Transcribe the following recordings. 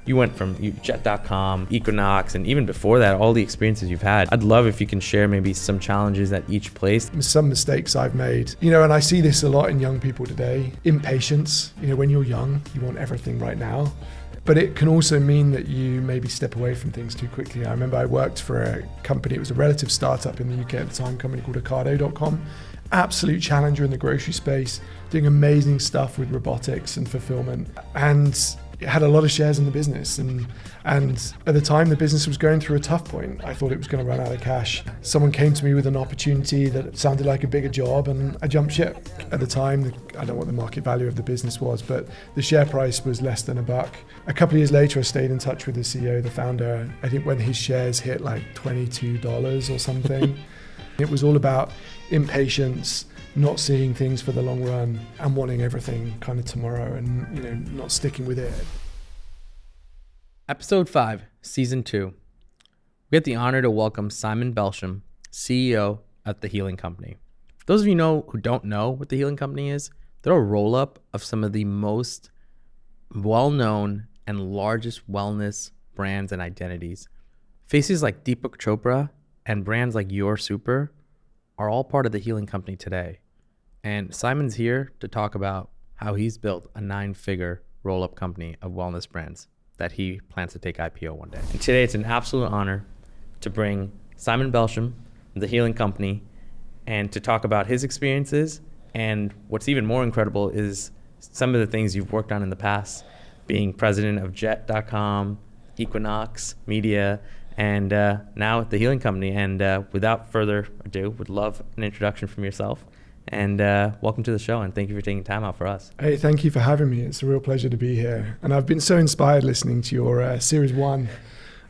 You went from Jet.com, Equinox, and even before that, all the experiences you've had. I'd love if you can share maybe some challenges at each place. Some mistakes I've made, and I see this a lot in young people today. Impatience, when you're young, you want everything right now. But it can also mean that you maybe step away from things too quickly. I remember I worked for a company, it was a relative startup in the UK at the time, a company called Ocado.com. Absolute challenger in the grocery space, doing amazing stuff with robotics and fulfillment. And it had a lot of shares in the business. And at the time, the business was going through a tough point. I thought it was going to run out of cash. Someone came to me with an opportunity that sounded like a bigger job, and I jumped ship. At the time, I don't know what the market value of the business was, but the share price was less than $1. A couple of years later, I stayed in touch with the CEO, the founder. I think when his shares hit like $22 or something, it was all about impatience, not seeing things for the long run, and wanting everything kind of tomorrow, and not sticking with it. Episode 5, Season 2. We get the honor to welcome Simon Belsham, CEO at The Healing Company. For those of you who don't know what The Healing Company is, they're a roll-up of some of the most well-known and largest wellness brands and identities. Faces like Deepak Chopra and brands like Your Super are all part of The Healing Company today. And Simon's here to talk about how he's built a 9-figure roll-up company of wellness brands that he plans to take IPO one day. And today it's an absolute honor to bring Simon Belsham, The Healing Company, and to talk about his experiences. And what's even more incredible is some of the things you've worked on in the past, being president of Jet.com, Equinox Media, and now at The Healing Company. And without further ado, would love an introduction from yourself. And welcome to the show, and thank you for taking time out for us. Hey, thank you for having me. It's a real pleasure to be here. And I've been so inspired listening to your Series 1.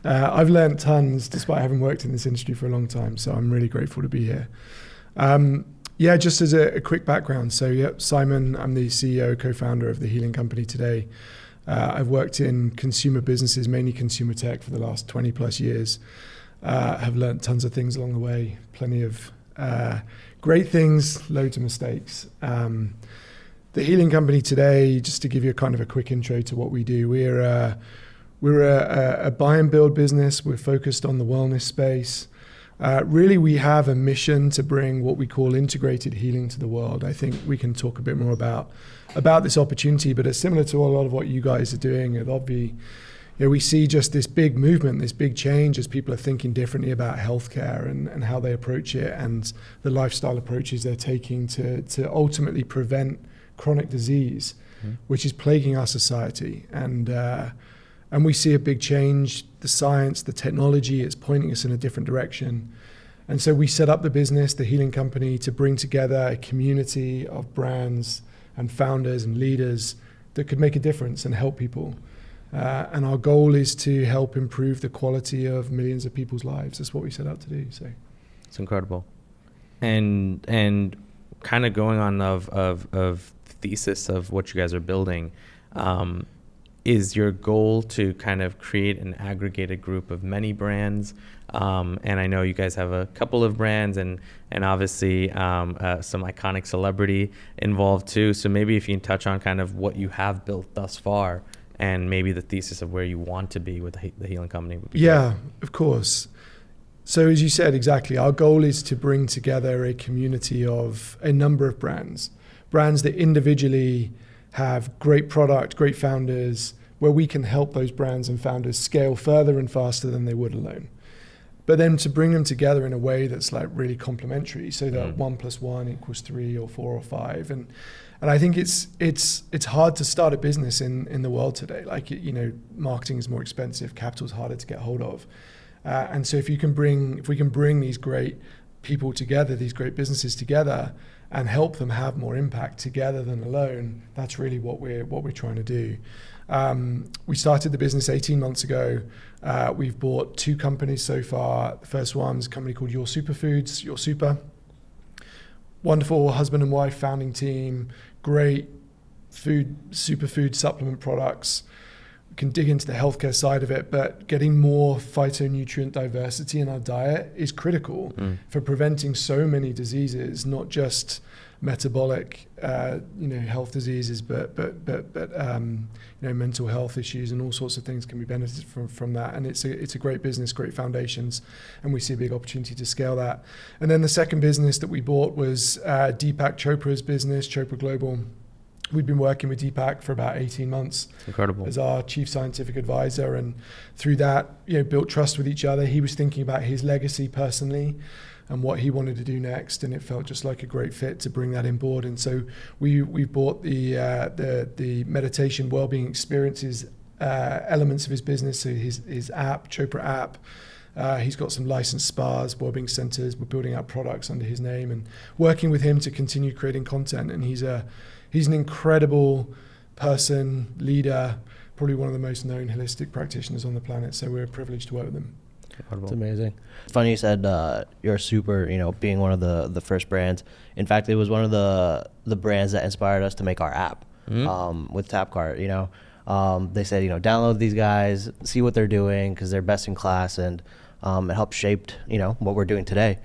I've learned tons despite having worked in this industry for a long time, so I'm really grateful to be here. Just as a quick background. So Simon, I'm the CEO, co-founder of The Healing Company today. I've worked in consumer businesses, mainly consumer tech, for the last 20 plus years. Have learned tons of things along the way, plenty of great things, loads of mistakes. The Healing Company today, just to give you a kind of a quick intro to what we do, we're a buy and build business. We're focused on the wellness space. Really, we have a mission to bring what we call integrated healing to the world. I think we can talk a bit more about this opportunity, but it's similar to a lot of what you guys are doing at Obvi. We see just this big movement, this big change as people are thinking differently about healthcare and how they approach it, and the lifestyle approaches they're taking to ultimately prevent chronic disease, which is plaguing our society. And we see a big change. The science, the technology, it's pointing us in a different direction. And so we set up the business, The Healing Company, to bring together a community of brands and founders and leaders that could make a difference and help people. And our goal is to help improve the quality of millions of people's lives. That's what we set out to do. So it's incredible. And kind of going on of thesis of what you guys are building, is your goal to kind of create an aggregated group of many brands? And I know you guys have a couple of brands and obviously some iconic celebrity involved too. So maybe if you can touch on kind of what you have built thus far, and maybe the thesis of where you want to be with the Healing Company. Yeah, of course. So as you said, exactly, our goal is to bring together a community of a number of brands that individually have great product, great founders, where we can help those brands and founders scale further and faster than they would alone. But then to bring them together in a way that's like really complementary, so that 1 + 1 = 3 or 4 or 5. And I think it's hard to start a business in the world today. Like, marketing is more expensive, capital's harder to get hold of. And so if we can bring these great people together, these great businesses together, and help them have more impact together than alone, that's really what we're trying to do. We started the business 18 months ago. We've bought 2 companies so far. The first one's a company called Your Super. Wonderful husband and wife founding team, great superfood supplement products, can dig into the healthcare side of it, but getting more phytonutrient diversity in our diet is critical for preventing so many diseases, not just metabolic, health diseases, but mental health issues and all sorts of things can be benefited from that. And it's a great business, great foundations, and we see a big opportunity to scale that. And then the second business that we bought was Deepak Chopra's business, Chopra Global. We've been working with Deepak for about 18 months. Incredible. As our chief scientific advisor, and through that, built trust with each other. He was thinking about his legacy personally and what he wanted to do next, and it felt just like a great fit to bring that in board. And so we bought the meditation wellbeing experiences elements of his business, so his app, Chopra app. He's got some licensed spas, wellbeing centers. We're building out products under his name and working with him to continue creating content. And he's an incredible person, leader, probably one of the most known holistic practitioners on the planet. So we're privileged to work with him. It's amazing. It's funny you said you're super, being one of the first brands. In fact, it was one of the brands that inspired us to make our app with Tapcart. They said, download these guys, see what they're doing because they're best in class, and it helped shape, what we're doing today.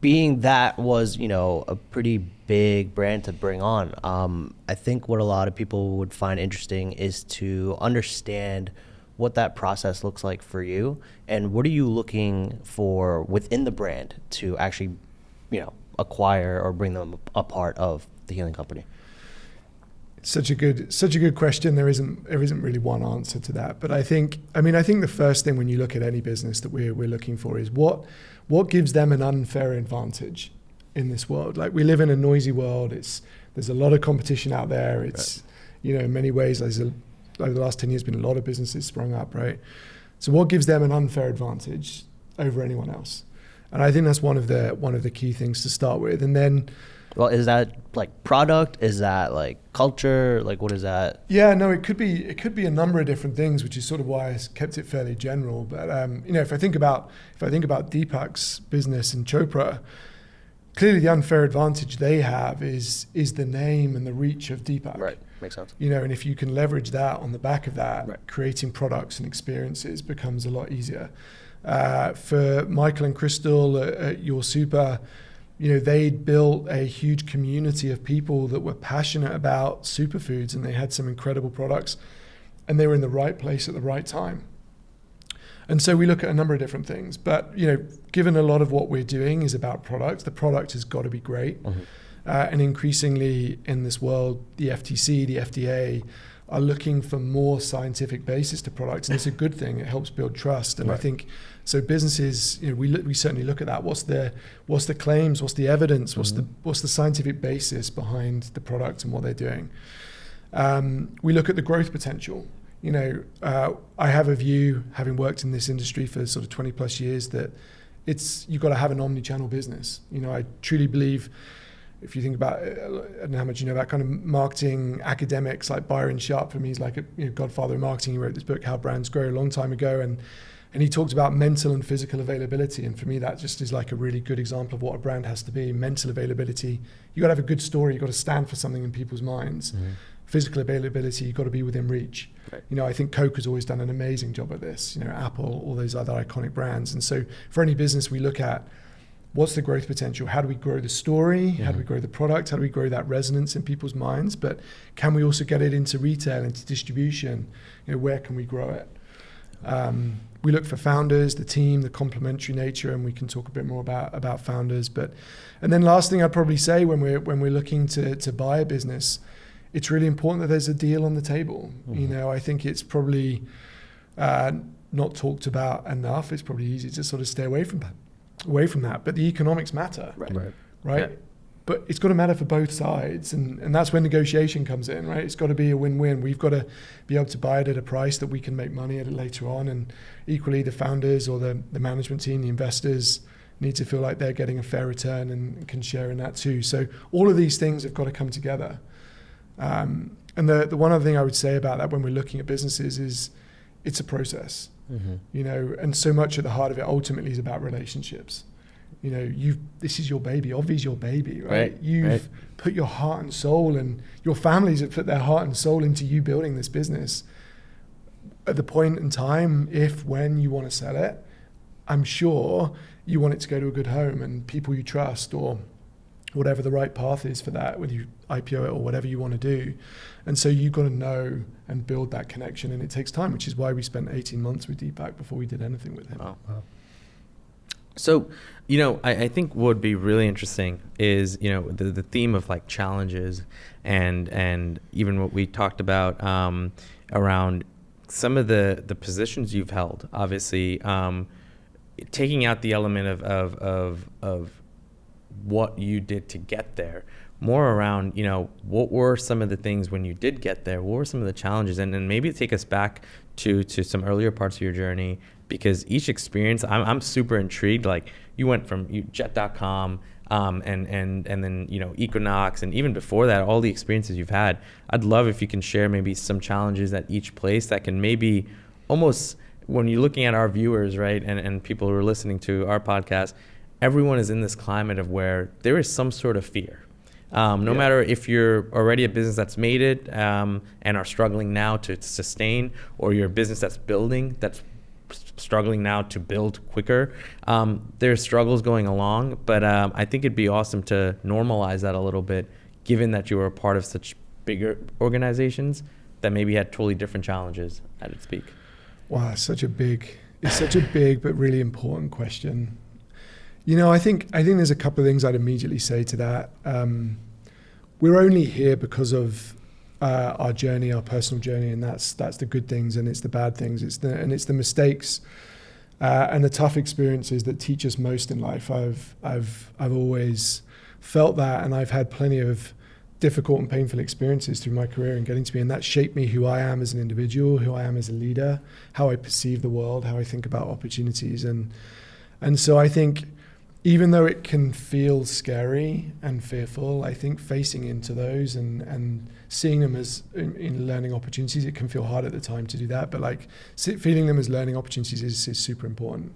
Being that was, a pretty big brand to bring on. I think what a lot of people would find interesting is to understand what that process looks like for you, and what are you looking for within the brand to actually, acquire or bring them a part of the Healing Company. Such a good question. There isn't really one answer to that, but I think the first thing when you look at any business that we're looking for is what gives them an unfair advantage in this world. Like, we live in a noisy world. There's a lot of competition out there. It's in many ways over the last 10 years been a lot of businesses sprung up, right? So what gives them an unfair advantage over anyone else? And I think that's one of the key things to start with. And then, well, is that like product? Is that like culture? Like, what is that? Yeah, no, it could be a number of different things, which is sort of why I kept it fairly general. But if I think about Deepak's business and Chopra, clearly the unfair advantage they have is the name and the reach of Deepak. Right, makes sense. And if you can leverage that on the back of that, right, creating products and experiences becomes a lot easier. For Michael and Crystal at Your Super, they'd built a huge community of people that were passionate about superfoods, and they had some incredible products, and they were in the right place at the right time. And so we look at a number of different things, but given a lot of what we're doing is about products, the product has got to be great. Mm-hmm. And increasingly in this world, the FTC, the FDA are looking for more scientific basis to products, and it's a good thing. It helps build trust, and right. I think so. Businesses, we certainly look at that. What's the claims? What's the evidence? What's the scientific basis behind the product and what they're doing? We look at the growth potential. I have a view, having worked in this industry for sort of 20 plus years, that you've got to have an omni-channel business. I truly believe, if you think about, I don't know how much you know about kind of marketing academics, like Byron Sharp, for me, he's like a godfather of marketing. He wrote this book, How Brands Grow, a long time ago, and he talked about mental and physical availability. And for me, that just is like a really good example of what a brand has to be. Mental availability, you got to have a good story, you got to stand for something in people's minds. Mm-hmm. Physical availability, you've got to be within reach. Right. I think Coke has always done an amazing job at this, Apple, all those other iconic brands. And so for any business, we look at what's the growth potential? How do we grow the story? Mm-hmm. How do we grow the product? How do we grow that resonance in people's minds? But can we also get it into retail, into distribution? Where can we grow it? We look for founders, the team, the complementary nature, and we can talk a bit more about founders. And then last thing I'd probably say when we're looking to buy a business, it's really important that there's a deal on the table. Mm-hmm. I think it's probably not talked about enough. It's probably easy to sort of stay away from that. But the economics matter, right? Yeah. But it's got to matter for both sides, and that's when negotiation comes in, right? It's got to be a win-win. We've got to be able to buy it at a price that we can make money at it later on, and equally the founders or the management team, the investors, need to feel like they're getting a fair return and can share in that too. So all of these things have got to come together. And the one other thing I would say about that when we're looking at businesses is it's a process, mm-hmm. And so much at the heart of it ultimately is about relationships. This is your baby. Obvi's your baby, right? You've put your heart and soul, and your families have put their heart and soul into you building this business. at the point in time, when you want to sell it, I'm sure you want it to go to a good home and people you trust, or whatever the right path is for that, whether you IPO it or whatever you want to do. And so you've got to know and build that connection, and it takes time, which is why we spent 18 months with Deepak before we did anything with him. Wow. So, I think what would be really interesting is, the theme of like challenges and even what we talked about around some of the positions you've held, obviously, taking out the element of what you did to get there, more around, what were some of the things when you did get there, what were some of the challenges, and maybe take us back to some earlier parts of your journey, because each experience, I'm super intrigued. Like, you went from jet.com and then, Equinox, and even before that, all the experiences you've had. I'd love if you can share maybe some challenges at each place that can maybe almost, when you're looking at our viewers, right, and people who are listening to our podcast, everyone is in this climate of where there is some sort of fear. No matter if you're already a business that's made it and are struggling now to sustain, or you're a business that's building, that's struggling now to build quicker. There's struggles going along, but I think it'd be awesome to normalize that a little bit, given that you were a part of such bigger organizations that maybe had totally different challenges at its peak. Wow, it's such a big but really important question. I think there's a couple of things I'd immediately say to that. We're only here because of our journey, our personal journey, and that's the good things, and it's the bad things. It's the mistakes and the tough experiences that teach us most in life. I've always felt that, and I've had plenty of difficult and painful experiences through my career and getting to be, and that shaped me who I am as an individual, who I am as a leader, how I perceive the world, how I think about opportunities, and so I think, even though it can feel scary and fearful, I think facing into those and seeing them as in learning opportunities, it can feel hard at the time to do that, but like feeling them as learning opportunities is super important.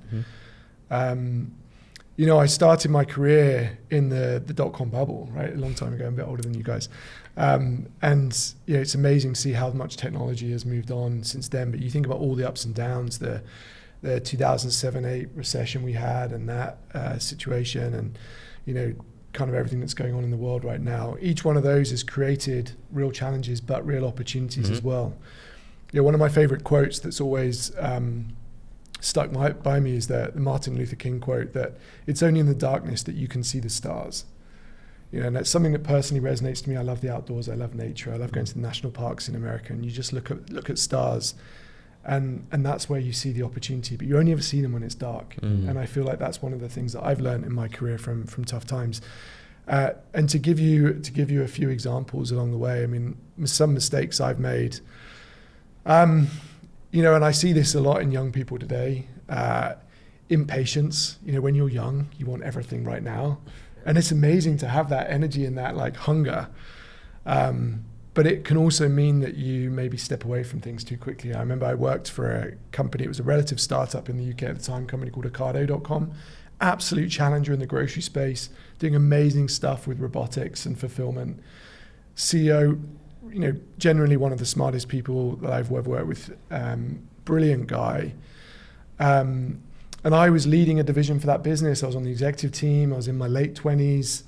Mm-hmm. I started my career in the dot-com bubble, right? A long time ago. I'm a bit older than you guys. And it's amazing to see how much technology has moved on since then, but you think about all the ups and downs, the 2007-8 recession we had, and that situation, and kind of everything that's going on in the world right now. Each one of those has created real challenges, but real opportunities as well. One of my favorite quotes that's always stuck by me is the Martin Luther King quote, that it's only in the darkness that you can see the stars. And that's something that personally resonates to me. I love the outdoors. I love nature. I love going to the national parks in America, and you just look at stars. And that's where you see the opportunity, but you only ever see them when it's dark. And I feel like that's one of the things that I've learned in my career from tough times. And to give you a few examples along the way, I mean, some mistakes I've made, and I see this a lot in young people today. Impatience. When you're young, you want everything right now, and it's amazing to have that energy and that like hunger. But it can also mean that you maybe step away from things too quickly. I remember I worked for a company, it was a relative startup in the UK at the time, a company called Ocado.com, absolute challenger in the grocery space, doing amazing stuff with robotics and fulfillment. CEO, generally one of the smartest people that I've ever worked with, brilliant guy. And I was leading a division for that business. I was on the executive team, I was in my late 20s,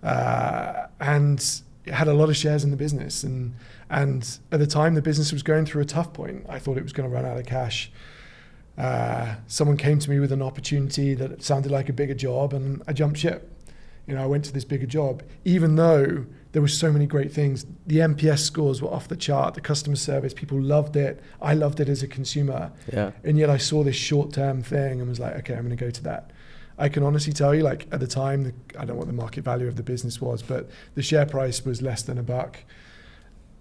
and had a lot of shares in the business, and at the time the business was going through a tough point. I thought it was going to run out of cash. Someone came to me with an opportunity that sounded like a bigger job, and I jumped ship. I went to this bigger job, even though there were so many great things. The NPS scores were off the chart, the customer service, people loved it. I loved it as a consumer. And yet I saw this short-term thing and was like, okay, I'm going to go to that. I can honestly tell you, like at the time, I don't know what the market value of the business was, but the share price was less than $1.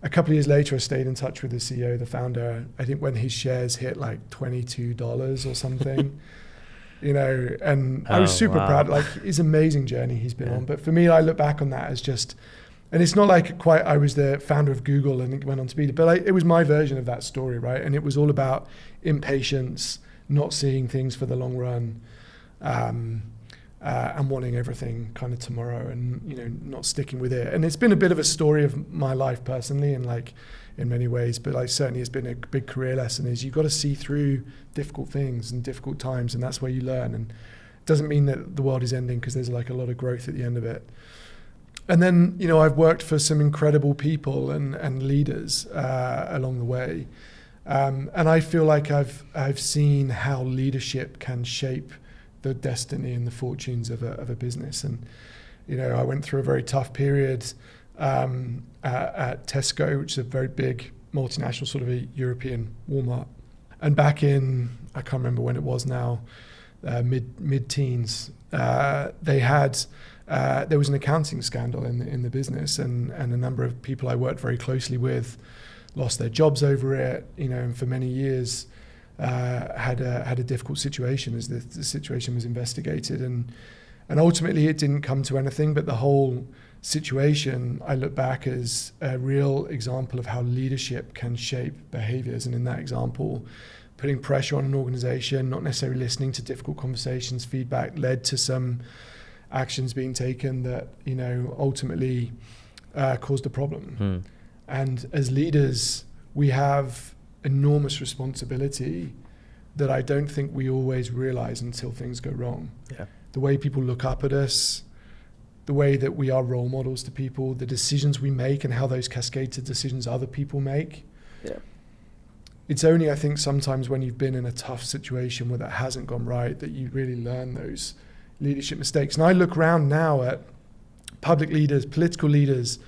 A couple of years later, I stayed in touch with the CEO, the founder. I think when his shares hit like $22 or something, and I was super proud. Like, it's an amazing journey he's been on. But for me, I look back on that as just, and it's not like quite, I was the founder of Google and went on to be, but it was my version of that story, right? And it was all about impatience, not seeing things for the long run. and wanting everything kind of tomorrow, and not sticking with it. And it's been a bit of a story of my life personally, and like in many ways, but like certainly it's been a big career lesson, is you've got to see through difficult things and difficult times, and that's where you learn. And it doesn't mean that the world is ending, because there's like a lot of growth at the end of it. And then, I've worked for some incredible people and leaders along the way. And I feel like I've seen how leadership can shape the destiny and the fortunes of a business. And, I went through a very tough period at Tesco, which is a very big multinational, sort of a European Walmart. And back in, I can't remember when it was now, mid-teens, there was an accounting scandal in the business, and a number of people I worked very closely with lost their jobs over it, and for many years had a difficult situation as the situation was investigated, and ultimately it didn't come to anything. But the whole situation, I look back as a real example of how leadership can shape behaviors. And in that example, putting pressure on an organization, not necessarily listening to difficult conversations, feedback, led to some actions being taken that ultimately caused a problem. And as leaders, we have enormous responsibility that I don't think we always realize until things go wrong. Yeah. The way people look up at us, the way that we are role models to people, the decisions we make and how those cascade to decisions other people make. Yeah. It's only, I think, sometimes when you've been in a tough situation where that hasn't gone right that you really learn those leadership mistakes. And I look around now at public leaders, political leaders,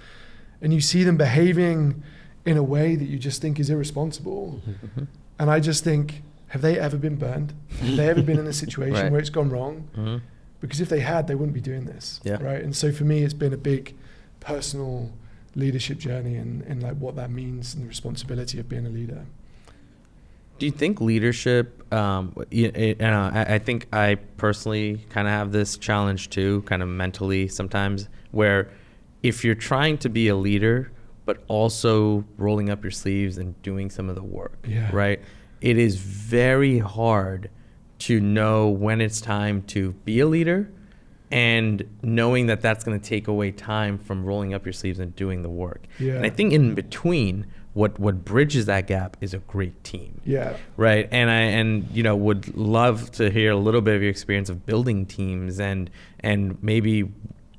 and you see them behaving in a way that you just think is irresponsible. Mm-hmm. And I just think, have they ever been burned? Have they ever been in a situation Right. where it's gone wrong? Mm-hmm. Because if they had, they wouldn't be doing this. Yeah. Right. And so for me, it's been a big personal leadership journey, and like what that means and the responsibility of being a leader. Do you think leadership, I think I personally kind of have this challenge too, kind of mentally sometimes, where if you're trying to be a leader, but also rolling up your sleeves and doing some of the work, Yeah. right? It is very hard to know when it's time to be a leader, and knowing that that's going to take away time from rolling up your sleeves and doing the work. Yeah. And I think in between, what bridges that gap is a great team. Yeah. Right. And would love to hear a little bit of your experience of building teams, and maybe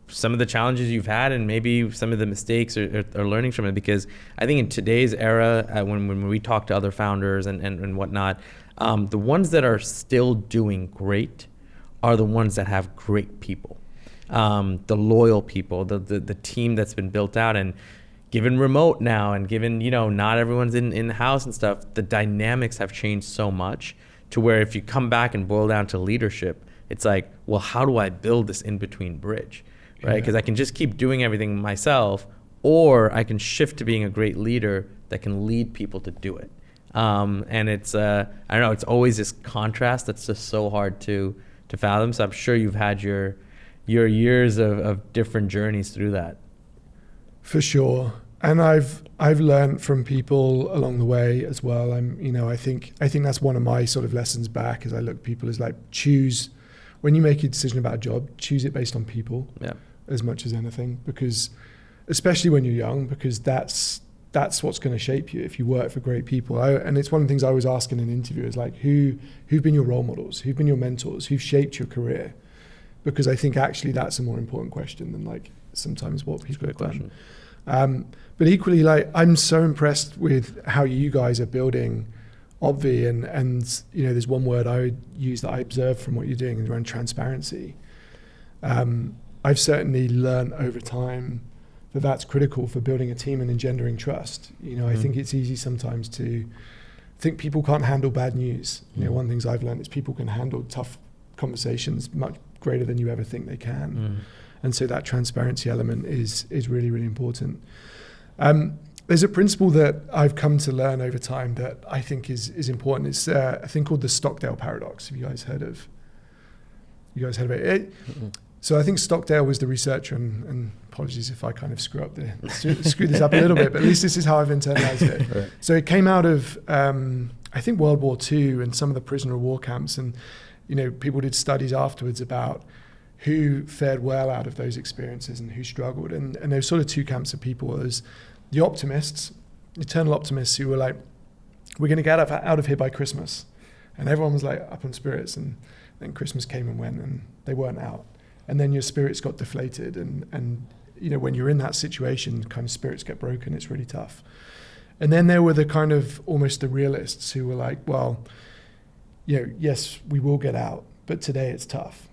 some of the challenges you've had, and maybe some of the mistakes or learnings from it. Because I think in today's era, when we talk to other founders and whatnot, the ones that are still doing great are the ones that have great people, the loyal people, the team that's been built out. And given remote now, and given, not everyone's in the house and stuff, the dynamics have changed so much to where if you come back and boil down to leadership, it's like, well, how do I build this in-between bridge, right? Because I can just keep doing everything myself, or I can shift to being a great leader that can lead people to do it. And it's, I don't know, it's always this contrast that's just so hard to fathom. So I'm sure you've had your years of different journeys through that. For sure. And I've learned from people along the way as well. I think that's one of my sort of lessons back as I look at people, is like, choose, when you make a decision about a job, choose it based on people. Yeah. As much as anything, because especially when you're young, because that's what's going to shape you if you work for great people. And it's one of the things I always ask in an interview is like, who've been your role models? Who've been your mentors? Who've shaped your career? Because I think actually that's a more important question than like sometimes what people have done. But equally, like, I'm so impressed with how you guys are building Obvi, and there's one word I would use that I observe from what you're doing is around transparency. I've certainly learned over time that that's critical for building a team and engendering trust. I think it's easy sometimes to think people can't handle bad news. One of the things I've learned is people can handle tough conversations much greater than you ever think they can. And so that transparency element is really, really important. There's a principle that I've come to learn over time that I think is important. It's a thing called the Stockdale paradox. Have you guys heard of it? So I think Stockdale was the researcher, and apologies if I kind of screw this up a little bit, but at least this is how I've internalized it. Right. So it came out of, I think, World War II and some of the prisoner of war camps, and people did studies afterwards about who fared well out of those experiences and who struggled. And there's sort of two camps of people. There's the optimists, eternal optimists, who were like, we're going to get out of here by Christmas. And everyone was like up in spirits, and then Christmas came and went and they weren't out. And then your spirits got deflated, and you know, when you're in that situation, kind of spirits get broken, it's really tough. And then there were the kind of almost the realists who were like, well, you know, yes, we will get out, but today it's tough.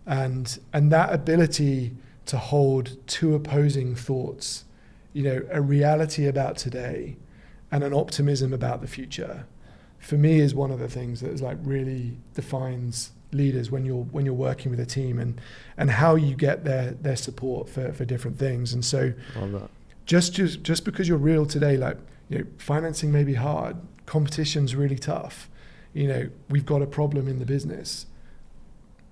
And that ability to hold two opposing thoughts, you know, a reality about today and an optimism about the future, for me is one of the things that is like really defines leaders when you're working with a team, and how you get their support for different things. And so just because you're real today, like, you know, financing may be hard, competition's really tough, you know, we've got a problem in the business,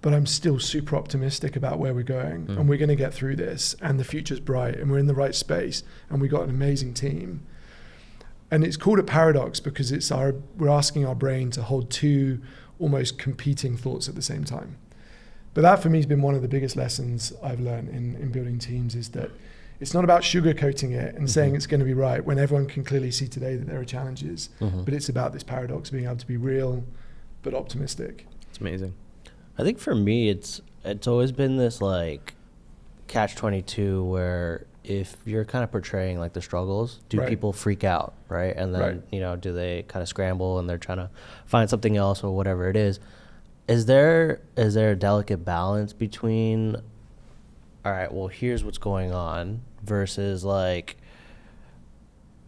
but I'm still super optimistic about where we're going, and we're going to get through this, and the future's bright, and we're in the right space, and we've got an amazing team. And it's called a paradox because we're asking our brain to hold two almost competing thoughts at the same time. But that for me has been one of the biggest lessons I've learned in building teams, is that it's not about sugarcoating it and saying it's going to be right when everyone can clearly see today that there are challenges, but it's about this paradox, being able to be real but optimistic. It's amazing. I think for me, it's always been this like catch-22 where if you're kind of portraying like the struggles, do people freak out, right? And then, you know, do they kind of scramble and they're trying to find something else or whatever it is? Is there a delicate balance between, all right, well, here's what's going on, versus like,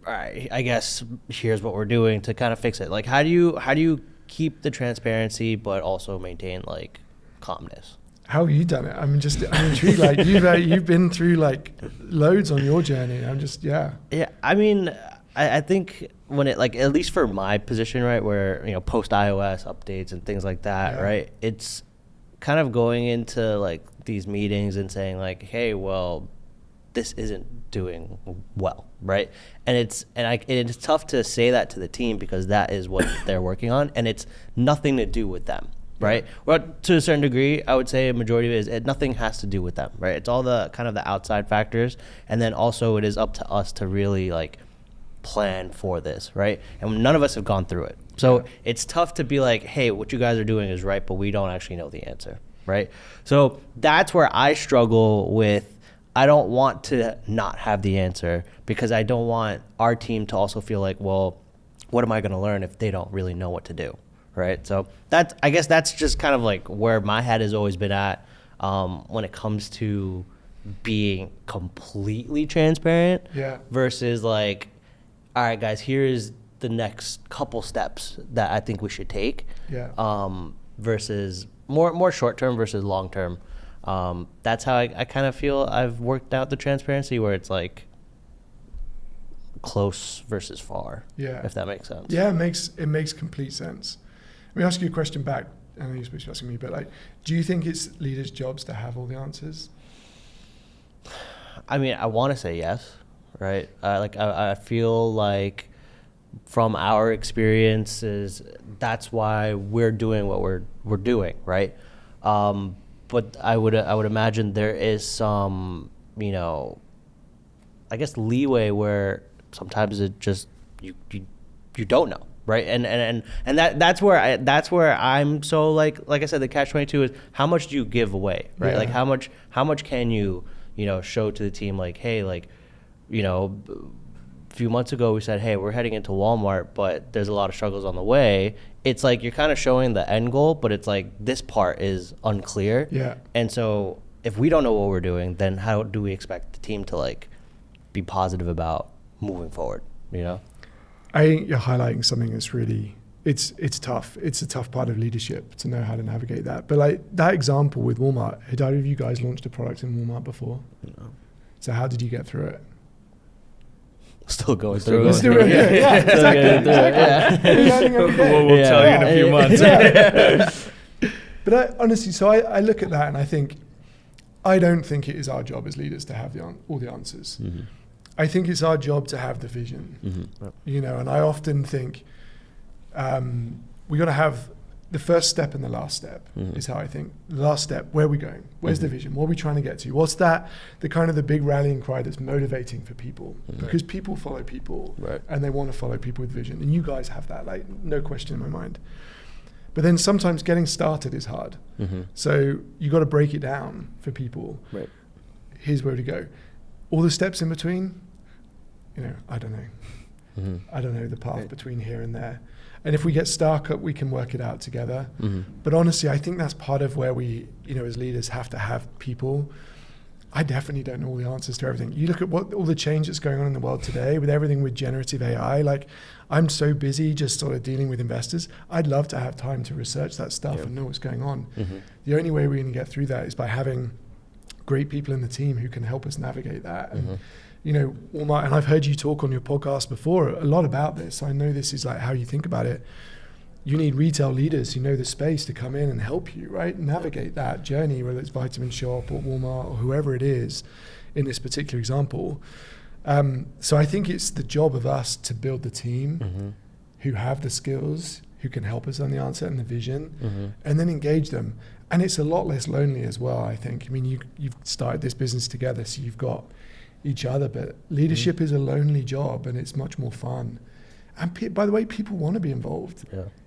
all right, I guess here's what we're doing to kind of fix it? Like, how do you keep the transparency but also maintain like calmness? How have you done it? I'm intrigued. Like you've been through like loads on your journey. Yeah. I mean, I think when it, like, at least for my position, right, where, you know, post iOS updates and things like that, right, it's kind of going into like these meetings and saying like, hey, well, this isn't doing well, right? And it's tough to say that to the team because that is what they're working on, and it's nothing to do with them. Right. Well, to a certain degree, I would say a majority of it is nothing has to do with them. Right. It's all the kind of the outside factors. And then also it is up to us to really like plan for this. Right. And none of us have gone through it. So it's tough to be like, hey, what you guys are doing is right, but we don't actually know the answer. Right. So that's where I struggle with. I don't want to not have the answer because I don't want our team to also feel like, well, what am I going to learn if they don't really know what to do? Right. So I guess that's just kind of like where my head has always been at when it comes to being completely transparent versus like, all right, guys, here is the next couple steps that I think we should take versus more short term versus long term. That's how I kind of feel I've worked out the transparency, where it's like close versus far, if that makes sense. Yeah, it makes complete sense. Let me ask you a question back. I know you're supposed to be asking me, but like, do you think it's leaders' jobs to have all the answers? I mean, I want to say yes, right? I feel like from our experiences, that's why we're doing what we're doing, right? But I would imagine there is some, you know, I guess leeway where sometimes it just you don't know. Right. And that's where I'm so like I said, the catch-22 is how much do you give away? Right. Like how much can you know, show to the team, like, hey, like, you know, a few months ago we said, hey, we're heading into Walmart, but there's a lot of struggles on the way. It's like you're kind of showing the end goal, but it's like this part is unclear. Yeah. And so if we don't know what we're doing, then how do we expect the team to like be positive about moving forward, you know? I think you're highlighting something that's really, it's tough. It's a tough part of leadership to know how to navigate that. But like that example with Walmart, had either of you guys launched a product in Walmart before? No. So how did you get through it? Still going through it. Yeah, exactly. We'll tell you in a few months. But honestly, I look at that and I think, I don't think it is our job as leaders to have all the answers. Mm-hmm. I think it's our job to have the vision, you know, and I often think we got to have the first step and the last step is how I think. The last step, where are we going? Where's the vision? What are we trying to get to? What's that, the kind of the big rallying cry that's motivating for people? Because people follow people, and they want to follow people with vision. And you guys have that, like, no question in my mind. But then sometimes getting started is hard. So you got to break it down for people. Here's where to go. All the steps in between, I don't know. I don't know the path between here and there. And if we get stuck, we can work it out together. But honestly, I think that's part of where we, as leaders, have to have people. I definitely don't know all the answers to everything. You look at all the change that's going on in the world today with everything with generative AI. Like, I'm so busy just sort of dealing with investors. I'd love to have time to research that stuff and know what's going on. The only way we're going to get through that is by having great people in the team who can help us navigate that. And Walmart, and I've heard you talk on your podcast before a lot about this. I know this is like how you think about it. You need retail leaders who know the space to come in and help you, right? Navigate that journey, whether it's Vitamin Shop or Walmart or whoever it is in this particular example. So I think it's the job of us to build the team who have the skills, who can help us on the answer and the vision, and then engage them. And it's a lot less lonely as well, I think. I mean, you've started this business together, so you've got each other, but leadership is a lonely job and it's much more fun. And by the way, people want to be involved.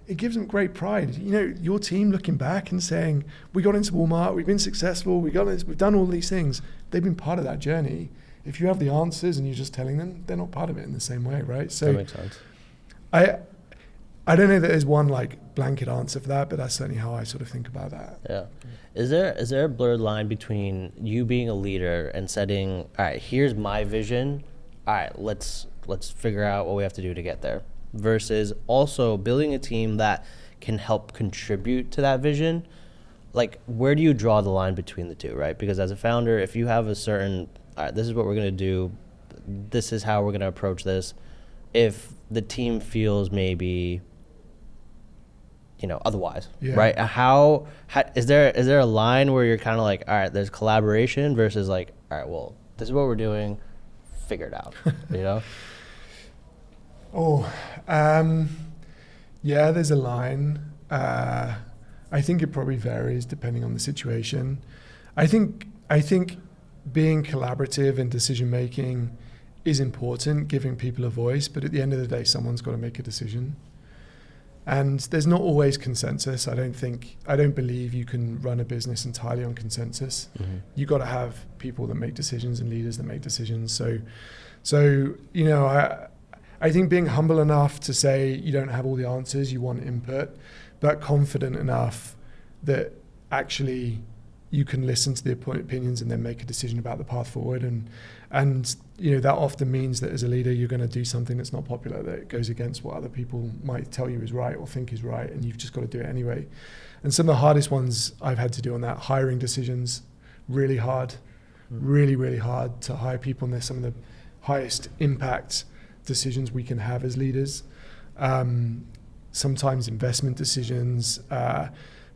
It gives them great pride. Your team looking back and saying, we got into Walmart, we've been successful, we've done all these things. They've been part of that journey. If you have the answers and you're just telling them, they're not part of it in the same way, right? So that makes sense. I don't know that there's one like blanket answer for that, but that's certainly how I sort of think about that. Yeah. Is there a blurred line between you being a leader and setting, all right, here's my vision, all right, let's figure out what we have to do to get there, versus also building a team that can help contribute to that vision? Like, where do you draw the line between the two, right? Because as a founder, if you have a certain, all right, this is what we're going to do, this is how we're going to approach this, if the team feels maybe otherwise, right? How is there a line where you're kind of like, all right, there's collaboration versus like, all right, well, this is what we're doing, figure it out, Yeah, there's a line. I think it probably varies depending on the situation. I think being collaborative and decision making is important, giving people a voice, but at the end of the day, someone's got to make a decision. And there's not always consensus. I don't believe you can run a business entirely on consensus. You got to have people that make decisions and leaders that make decisions. So I think being humble enough to say you don't have all the answers, you want input, but confident enough that actually you can listen to the opinions and then make a decision about the path forward. And that often means that as a leader, you're going to do something that's not popular, that goes against what other people might tell you is right or think is right, and you've just got to do it anyway. And some of the hardest ones I've had to do on that, hiring decisions, really hard, really, really hard to hire people, and they're some of the highest impact decisions we can have as leaders. Sometimes investment decisions,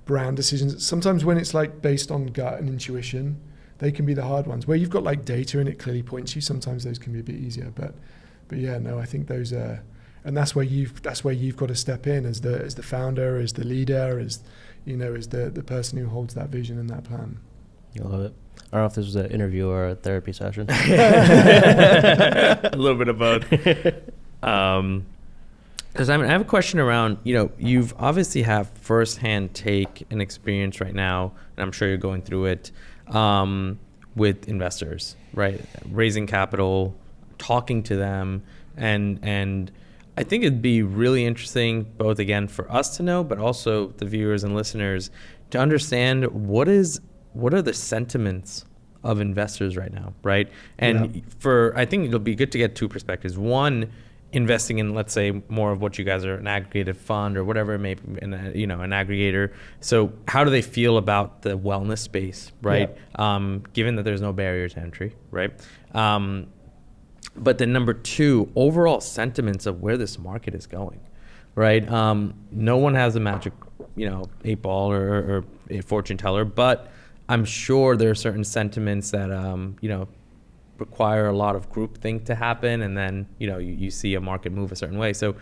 brand decisions. Sometimes when it's like based on gut and intuition, they can be the hard ones. Where you've got like data and it clearly points you, sometimes those can be a bit easier. But yeah, no, I think those are, and that's where you've got to step in as the founder, as the leader, as the person who holds that vision and that plan. I love it. I don't know if this was an interview or a therapy session. A little bit of both. Because I have a question around, you've obviously have firsthand take and experience right now, and I'm sure you're going through it with investors, right? Raising capital, talking to them, and I think it'd be really interesting, both again for us to know, but also the viewers and listeners to understand what are the sentiments of investors right now, right? And I think it'll be good to get two perspectives. One, investing in, let's say, more of what you guys are, an aggregated fund or whatever it may be, an aggregator. So how do they feel about the wellness space, right? Given that there's no barrier to entry, right? But then number two, overall sentiments of where this market is going, right? No one has a magic, 8 ball or a fortune teller, but I'm sure there are certain sentiments that, require a lot of groupthink to happen, and then you see a market move a certain way. So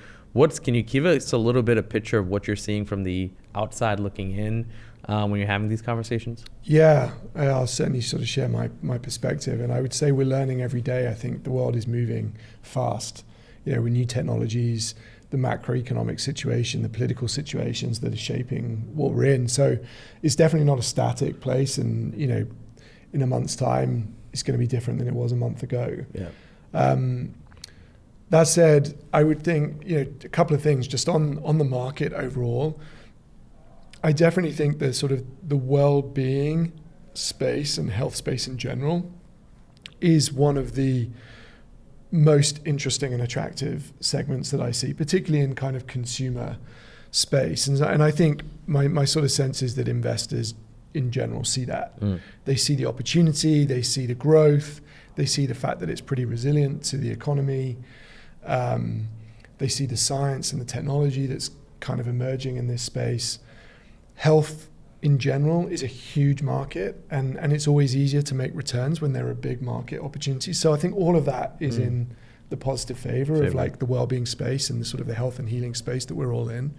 Can you give us a little bit of picture of what you're seeing from the outside looking in when you're having these conversations? Yeah, I'll certainly sort of share my perspective. And I would say we're learning every day. I think the world is moving fast, with new technologies, the macroeconomic situation, the political situations that are shaping what we're in. So it's definitely not a static place. And, in a month's time, it's going to be different than it was a month ago. Yeah. That said, I would think, a couple of things just on the market overall. I definitely think that sort of the well-being space and health space in general is one of the most interesting and attractive segments that I see, particularly in kind of consumer space. And I think my sort of sense is that investors in general see that. They see the opportunity, they see the growth, they see the fact that it's pretty resilient to the economy. They see the science and the technology that's kind of emerging in this space. Health in general is a huge market, and it's always easier to make returns when there are big market opportunities. So I think all of that is in the positive favor of like the well-being space and the sort of the health and healing space that we're all in.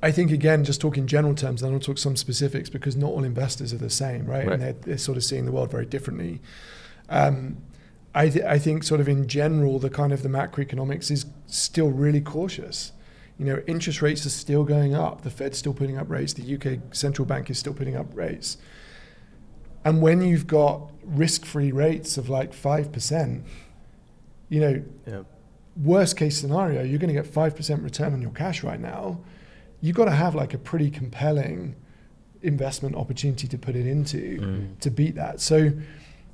I think, again, just talking general terms, and I'll talk some specifics because not all investors are the same, right? And they're sort of seeing the world very differently. I think sort of in general, the kind of the macroeconomics is still really cautious. Interest rates are still going up. The Fed's still putting up rates. The UK central bank is still putting up rates. And when you've got risk-free rates of like 5%, worst case scenario, you're going to get 5% return on your cash right now. You've got to have like a pretty compelling investment opportunity to put it into to beat that. So,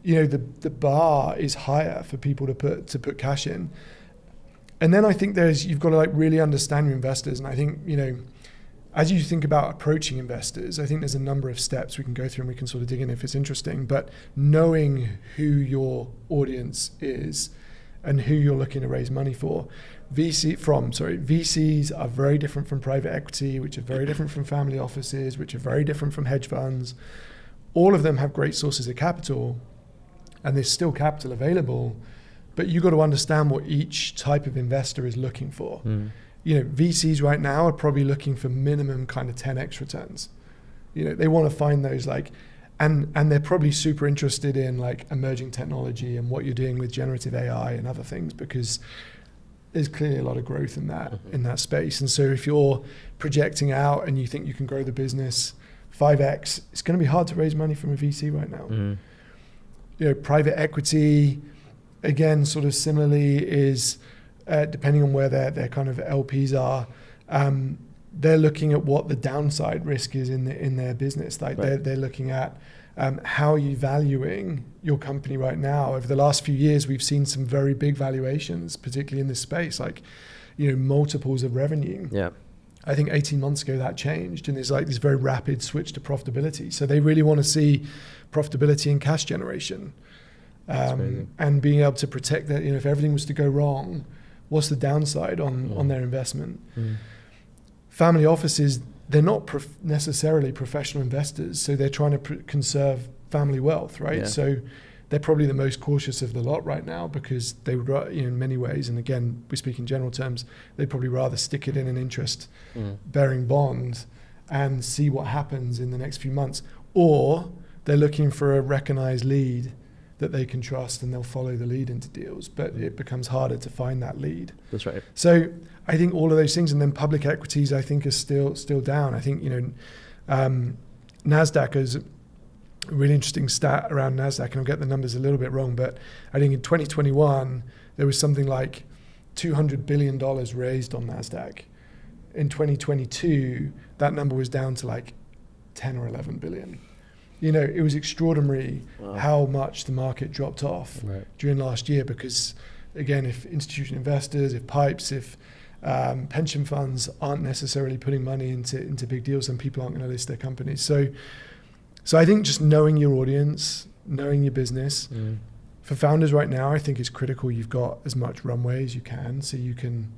the bar is higher for people to put cash in. And then I think you've got to like really understand your investors. And I think, as you think about approaching investors, I think there's a number of steps we can go through and we can sort of dig in if it's interesting. But knowing who your audience is and who you're looking to raise money for. VCs are very different from private equity, which are very different from family offices, which are very different from hedge funds. All of them have great sources of capital, and there's still capital available. But you've got to understand what each type of investor is looking for. VCs right now are probably looking for minimum kind of 10x returns. They want to find those and they're probably super interested in like emerging technology and what you're doing with generative AI and other things, because there's clearly a lot of growth in that space. And so if you're projecting out and you think you can grow the business 5x, it's going to be hard to raise money from a VC right now. Private equity, again, sort of similarly is depending on where their kind of LPs are, they're looking at what the downside risk is in their business. Like they're looking at how are you valuing your company right now. Over the last few years, we've seen some very big valuations, particularly in this space, like multiples of revenue. Yeah. I think 18 months ago that changed, and there's like this very rapid switch to profitability. So they really want to see profitability and cash generation. And being able to protect that, if everything was to go wrong, what's the downside on their investment? Family offices, they're not necessarily professional investors, so they're trying to conserve family wealth, right? Yeah. So they're probably the most cautious of the lot right now, because they would, in many ways, and again, we speak in general terms, they'd probably rather stick it in an interest-bearing bond and see what happens in the next few months. Or they're looking for a recognized lead that they can trust, and they'll follow the lead into deals, but it becomes harder to find that lead. That's right. So I think all of those things, and then public equities, I think, are still down. I think, NASDAQ is a really interesting stat around NASDAQ, and I'll get the numbers a little bit wrong, but I think in 2021, there was something like $200 billion raised on NASDAQ. In 2022, that number was down to like 10 or 11 billion. It was extraordinary how much the market dropped off during last year, because, again, if institutional investors, if pipes, if pension funds aren't necessarily putting money into big deals, then people aren't going to list their companies. So I think just knowing your audience, knowing your business, for founders right now, I think it's critical you've got as much runway as you can, so you can,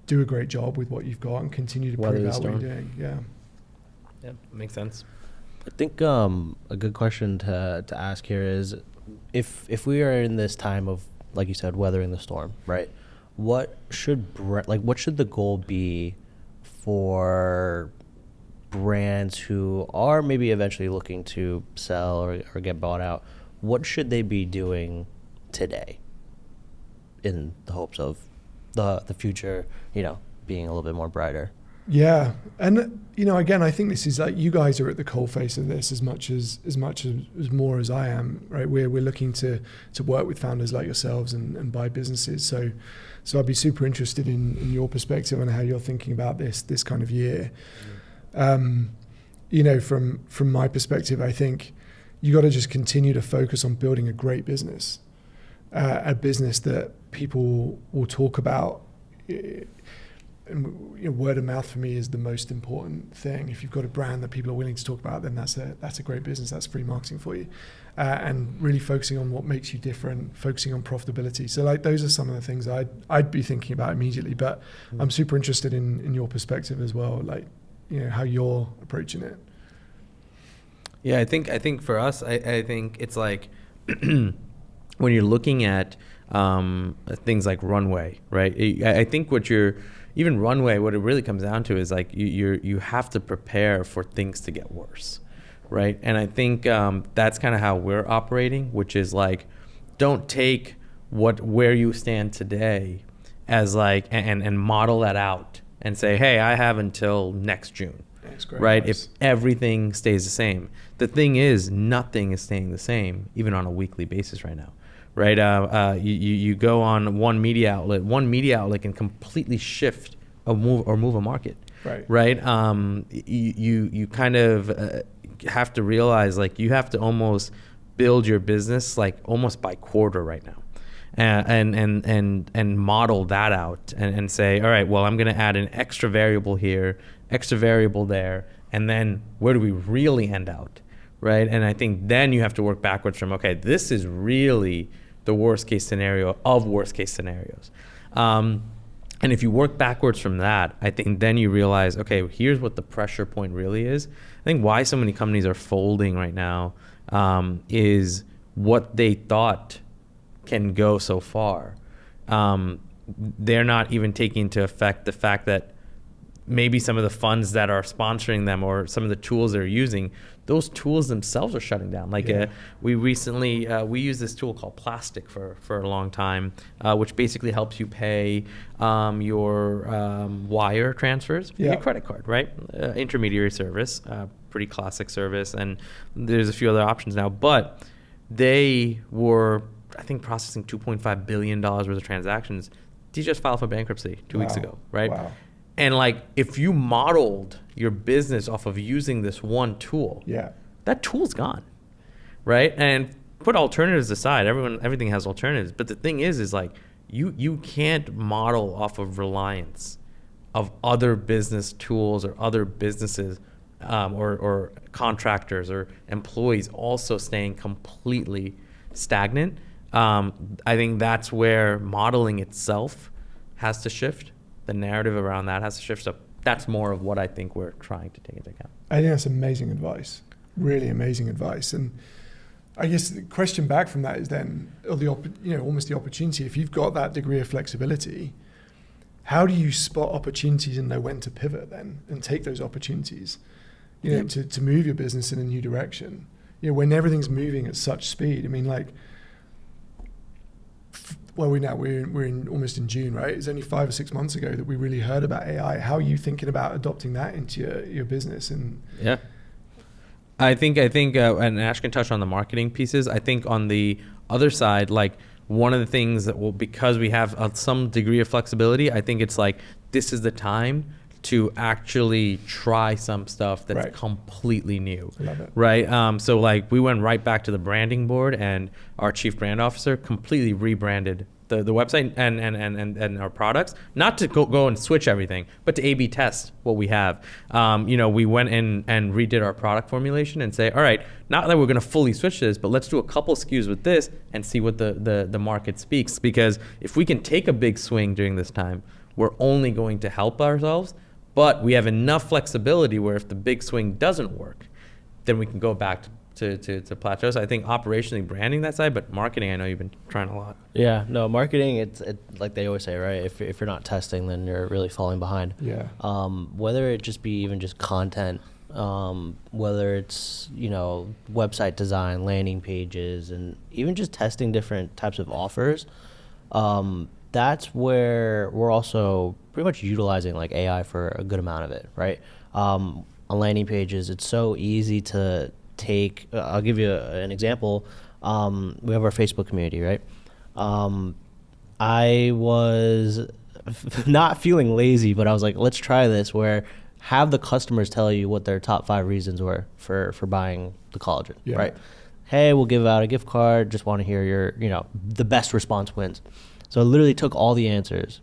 do a great job with what you've got and continue to prove out what you're doing. Yeah, makes sense. I think a good question to ask here is, if we are in this time of like you said, weathering the storm, right? What should what should the goal be for brands who are maybe eventually looking to sell or get bought out? What should they be doing today in the hopes of the future, being a little bit more brighter? Yeah, and again, I think this is like, you guys are at the coalface of this as much as more as I am, right? We're looking to work with founders like yourselves and buy businesses. So I'd be super interested in your perspective on how you're thinking about this kind of year. From my perspective, I think you got to just continue to focus on building a great business, a business that people will talk about. And word of mouth for me is the most important thing. If you've got a brand that people are willing to talk about, then that's a great business. That's free marketing for you. And really focusing on what makes you different, focusing on profitability. So like, those are some of the things I'd be thinking about immediately, but I'm super interested in your perspective as well, like, how you're approaching it. Yeah, I think for us, I think it's like when you're looking at things like runway, right? I think even runway, what it really comes down to is like you have to prepare for things to get worse, right? And I think that's kind of how we're operating, which is like, don't take where you stand today as like and model that out and say, hey, I have until next June, right? Nice. If everything stays the same. The thing is, nothing is staying the same, even on a weekly basis right now. Right, you go on one media outlet can completely shift or move a market. Right. You kind of have to realize, like, you have to almost build your business like almost by quarter right now, and model that out and say, all right, well, I'm going to add an extra variable here, extra variable there, and then where do we really end out, right? And I think then you have to work backwards from, okay, this is really the worst case scenario of worst case scenarios. And if you work backwards from that, I think then you realize, okay, here's what the pressure point really is. I think why so many companies are folding right now is what they thought can go so far. They're not even taking into effect the fact that maybe some of the funds that are sponsoring them or some of the tools they're using, those tools themselves are shutting down. Like we recently, we use this tool called Plastic for a long time, which basically helps you pay your wire transfers with your credit card, right? Intermediary service, pretty classic service. And there's a few other options now, but they were, I think, processing $2.5 billion worth of transactions. They just filed for bankruptcy 2 weeks ago, right? Wow. And like, if you modeled your business off of using this one tool, that tool's gone, right? And put alternatives aside, everything has alternatives. But the thing is like, you can't model off of reliance of other business tools or other businesses or contractors or employees also staying completely stagnant. I think that's where modeling itself has to shift. The narrative around that has to shift. So that's more of what I think we're trying to take into account. I think that's amazing advice, really amazing advice. And I guess the question back from that is then, almost the opportunity. If you've got that degree of flexibility, how do you spot opportunities and know when to pivot then and take those opportunities, to move your business in a new direction? When everything's moving at such speed. I mean, like, we're almost in June, right? It's only 5 or 6 months ago that we really heard about AI. How are you thinking about adopting that into your business? And I think, and Ash can touch on the marketing pieces. I think on the other side, like, one of the things that because we have some degree of flexibility, I think it's like, this is the time to actually try some stuff that's completely new. Love it. Right? So like, we went right back to the branding board, and our chief brand officer completely rebranded the website and our products, not to go and switch everything, but to A/B test what we have. We went in and redid our product formulation and say, all right, not that we're going to fully switch this, but let's do a couple SKUs with this and see what the market speaks. Because if we can take a big swing during this time, we're only going to help ourselves. But we have enough flexibility where if the big swing doesn't work, then we can go back to plateau. So I think operationally branding that side, but marketing, I know you've been trying a lot. Yeah, no, marketing, it's like they always say, right? If you're not testing, then you're really falling behind. Yeah. Whether it just be even just content, whether it's, website design, landing pages, and even just testing different types of offers, that's where we're also pretty much utilizing like AI for a good amount of it, right? On landing pages, it's so easy to take, I'll give you an example. We have our Facebook community, right? I was not feeling lazy, but I was like, let's try this, where have the customers tell you what their top 5 reasons were for buying the collagen, right? Hey, we'll give out a gift card. Just want to hear your, the best response wins. So I literally took all the answers,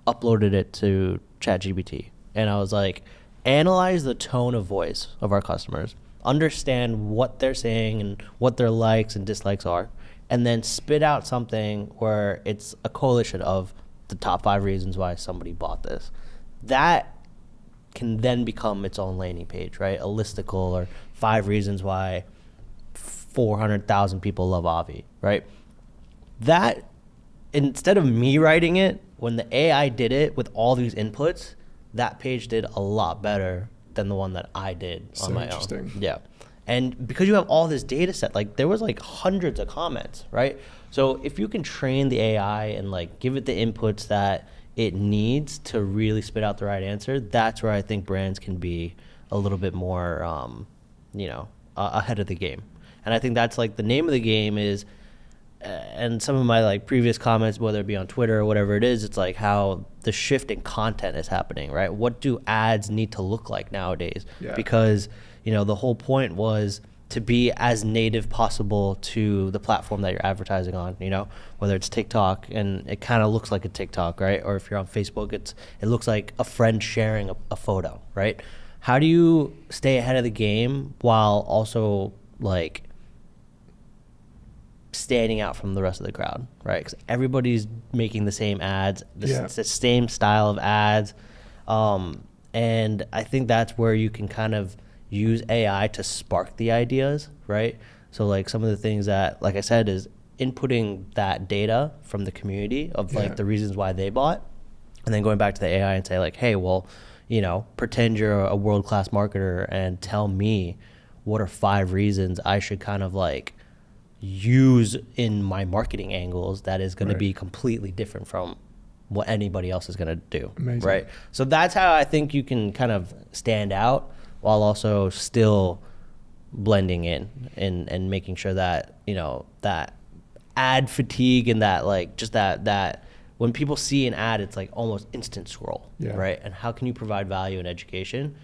uploaded it to ChatGPT, and I was like, analyze the tone of voice of our customers, understand what they're saying and what their likes and dislikes are, and then spit out something where it's a coalition of the top 5 reasons why somebody bought this. That can then become its own landing page, right? A listicle, or 5 reasons why 400,000 people love Avi, right? That, instead of me writing it, when the AI did it with all these inputs, that page did a lot better than the one that I did on my own. Yeah. And because you have all this data set, like there was like hundreds of comments, right? So if you can train the AI and like give it the inputs that it needs to really spit out the right answer, that's where I think brands can be a little bit more, ahead of the game. And I think that's like the name of the game is, and some of my like previous comments, whether it be on Twitter or whatever it is, it's like how the shift in content is happening, right? What do ads need to look like nowadays? Yeah. Because, the whole point was to be as native possible to the platform that you're advertising on, whether it's TikTok and it kind of looks like a TikTok, right? Or if you're on Facebook, it looks like a friend sharing a photo, right? How do you stay ahead of the game while also like standing out from the rest of the crowd, right? Because everybody's making the same ads, the same style of ads. And I think that's where you can kind of use AI to spark the ideas, right? So like some of the things that, like I said, is inputting that data from the community of like the reasons why they bought, and then going back to the AI and say like, hey, well, pretend you're a world-class marketer and tell me what are 5 reasons I should kind of like use in my marketing angles that is going to be completely different from what anybody else is going to do. Amazing. Right? So that's how I think you can kind of stand out while also still blending in and making sure that, that ad fatigue and that like just that when people see an ad, it's like almost instant scroll, right? And how can you provide value and education?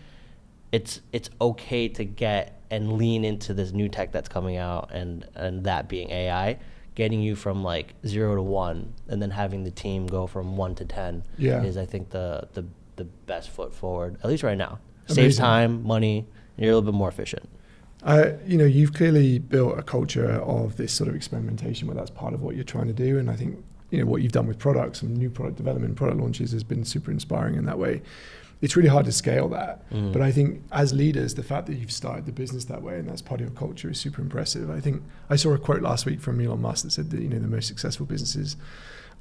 It's okay to get and lean into this new tech that's coming out, and that being AI, getting you from like 0 to 1, and then having the team go from 1 to 10 is, I think, the best foot forward, at least right now. Amazing. Saves time, money, and you're a little bit more efficient. You've clearly built a culture of this sort of experimentation where that's part of what you're trying to do. And I think, what you've done with products and new product development, product launches has been super inspiring in that way. It's really hard to scale that. But I think as leaders, the fact that you've started the business that way and that's part of your culture is super impressive. I think I saw a quote last week from Elon Musk that said that, the most successful businesses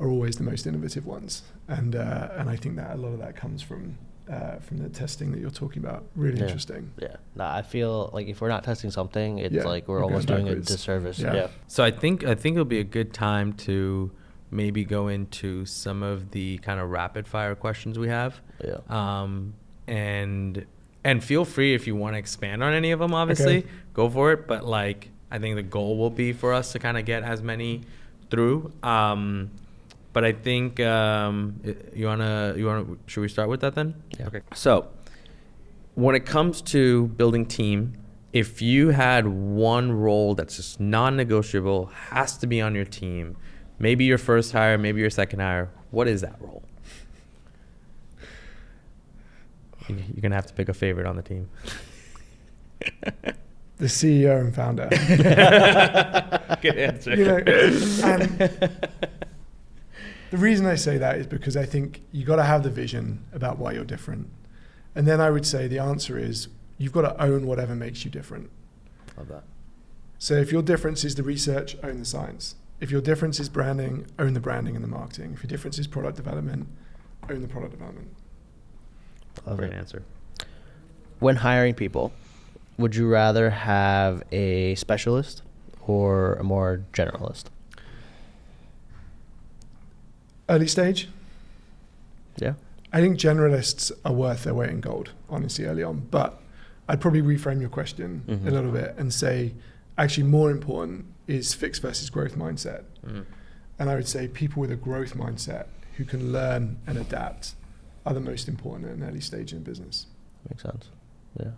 are always the most innovative ones. And I think that a lot of that comes from the testing that you're talking about. Really interesting. Yeah. No, I feel like if we're not testing something, it's like we're almost doing a disservice. Yeah. So I think it'll be a good time to maybe go into some of the kind of rapid fire questions we have. Yeah. And feel free if you want to expand on any of them, obviously, go for it. But like, I think the goal will be for us to kind of get as many through. But I think you wanna should we start with that then? Yeah. Okay. So when it comes to building team, if you had one role that's just non-negotiable, has to be on your team, maybe your first hire, maybe your second hire, what is that role? You're gonna have to pick a favorite on the team. The CEO and founder. Good answer. The reason I say that is because I think you got to have the vision about why you're different. And then I would say the answer is you've got to own whatever makes you different. Love that. So if your difference is the research, own the science. If your difference is branding, own the branding and the marketing. If your difference is product development, own the product development. Great answer. When hiring people, would you rather have a specialist or a more generalist? Early stage, Yeah. I think generalists are worth their weight in gold, honestly, early on. But I'd probably reframe your question a little bit and say, actually more important is fixed versus growth mindset. And I would say people with a growth mindset who can learn and adapt are the most important at an early stage in business. Makes sense. Yeah.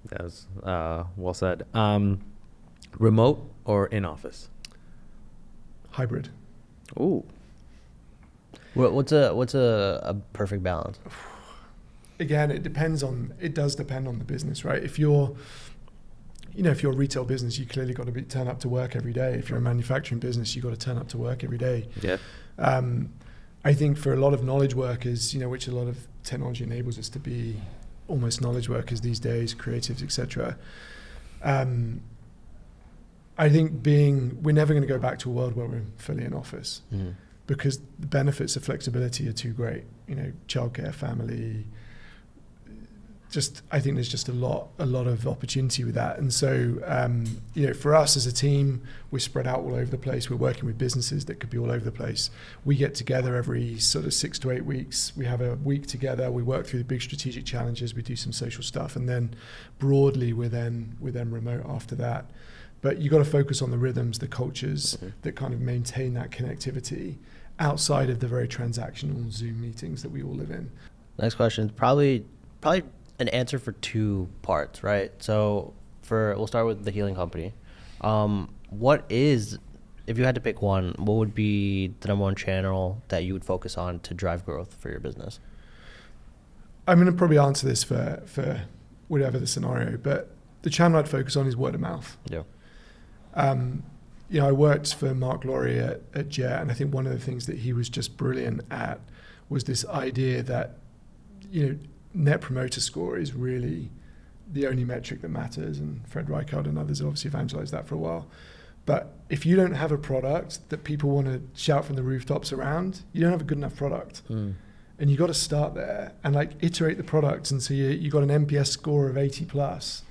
That was well said. Remote or in office? Hybrid. Ooh. What's a perfect balance? Again, it does depend on the business, right? If you're a retail business, you clearly got to turn up to work every day. If you're a manufacturing business, you got to turn up to work every day. Yeah. I think for a lot of knowledge workers, which a lot of technology enables us to be almost knowledge workers these days, creatives, etc. I think we're never going to go back to a world where we're fully in office because the benefits of flexibility are too great. Childcare, family. I think there's just a lot of opportunity with that. And so, for us as a team, we're spread out all over the place. We're working with businesses that could be all over the place. We get together every sort of 6 to 8 weeks. We have a week together. We work through the big strategic challenges. We do some social stuff. And then broadly, we're then remote after that. But you got to focus on the rhythms, the cultures that kind of maintain that connectivity outside of the very transactional Zoom meetings that we all live in. Next question, probably an answer for 2 parts, right? So we'll start with the Healing Company. If you had to pick one, what would be the number one channel that you would focus on to drive growth for your business? I'm going to probably answer this for whatever the scenario, but the channel I'd focus on is word of mouth. Yeah. I worked for Mark Laurie at Jet, and I think one of the things that he was just brilliant at was this idea that, Net Promoter Score is really the only metric that matters, and Fred Reichard and others have obviously evangelized that for a while. But if you don't have a product that people want to shout from the rooftops around, you don't have a good enough product. And you got to start there and iterate the product, and so you got an NPS score of 80 plus,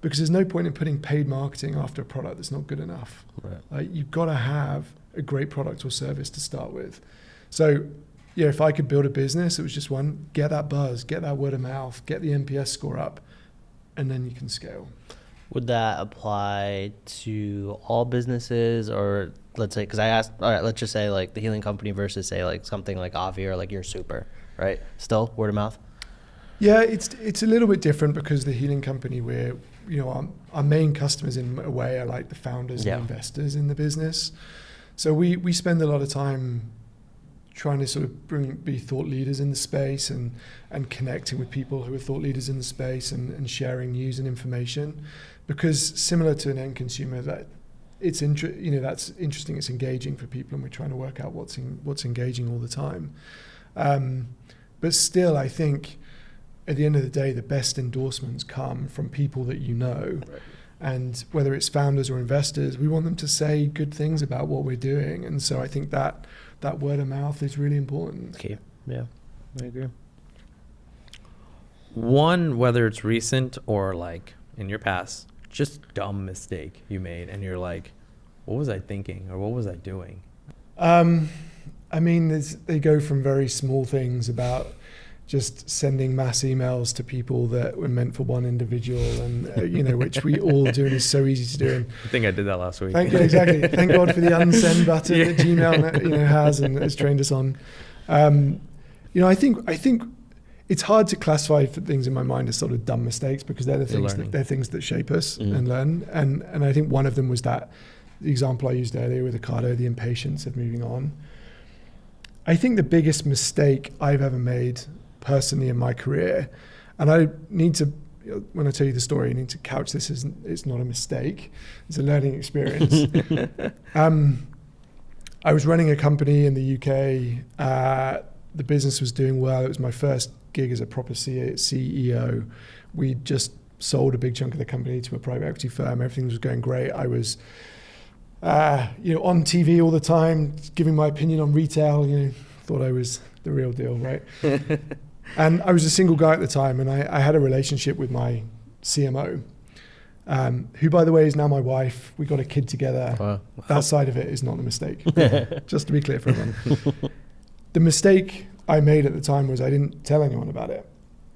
because there's no point in putting paid marketing after a product that's not good enough. Right. You've got to have a great product or service to start with. So if I could build a business, it was just get that buzz, get that word of mouth, get the NPS score up, and then you can scale. Would that apply to all businesses, or let's say, because I asked, all right, let's just say the Healing Company versus say something like Avi or Your Super, right? Still word of mouth? Yeah, it's a little bit different because the Healing Company, our main customers in a way are the founders and investors in the business. So we spend a lot of time trying to sort of be thought leaders in the space and connecting with people who are thought leaders in the space and sharing news and information, because similar to an end consumer, that that's interesting, it's engaging for people, and we're trying to work out what's engaging all the time. But still, I think at the end of the day, the best endorsements come from people that you know. Right. And whether it's founders or investors, we want them to say good things about what we're doing. And so I think that word of mouth is really important. Okay. Yeah, I agree. One, whether it's recent or in your past, just dumb mistake you made, and you're what was I thinking, or what was I doing? They go from very small things about just sending mass emails to people that were meant for one individual, and which we all do, and is so easy to do. And I think I did that last week. Exactly. Thank God for the unsend button that Gmail has and has trained us on. I think it's hard to classify things in my mind as sort of dumb mistakes, because they're things that shape us and learn. And I think one of them was the example I used earlier with Ocado, the impatience of moving on. I think the biggest mistake I've ever made personally in my career, and I need to, when I tell you the story, I need to couch this as it's not a mistake, it's a learning experience. I was running a company in the UK. The business was doing well. It was my first gig as a proper CEO. We just sold a big chunk of the company to a private equity firm. Everything was going great. I was, on TV all the time, giving my opinion on retail. Thought I was the real deal, right? And I was a single guy at the time, and I had a relationship with my CMO, who, by the way, is now my wife. We got a kid together. Wow. That side of it is not the mistake. Just to be clear for everyone. The mistake I made at the time was I didn't tell anyone about it,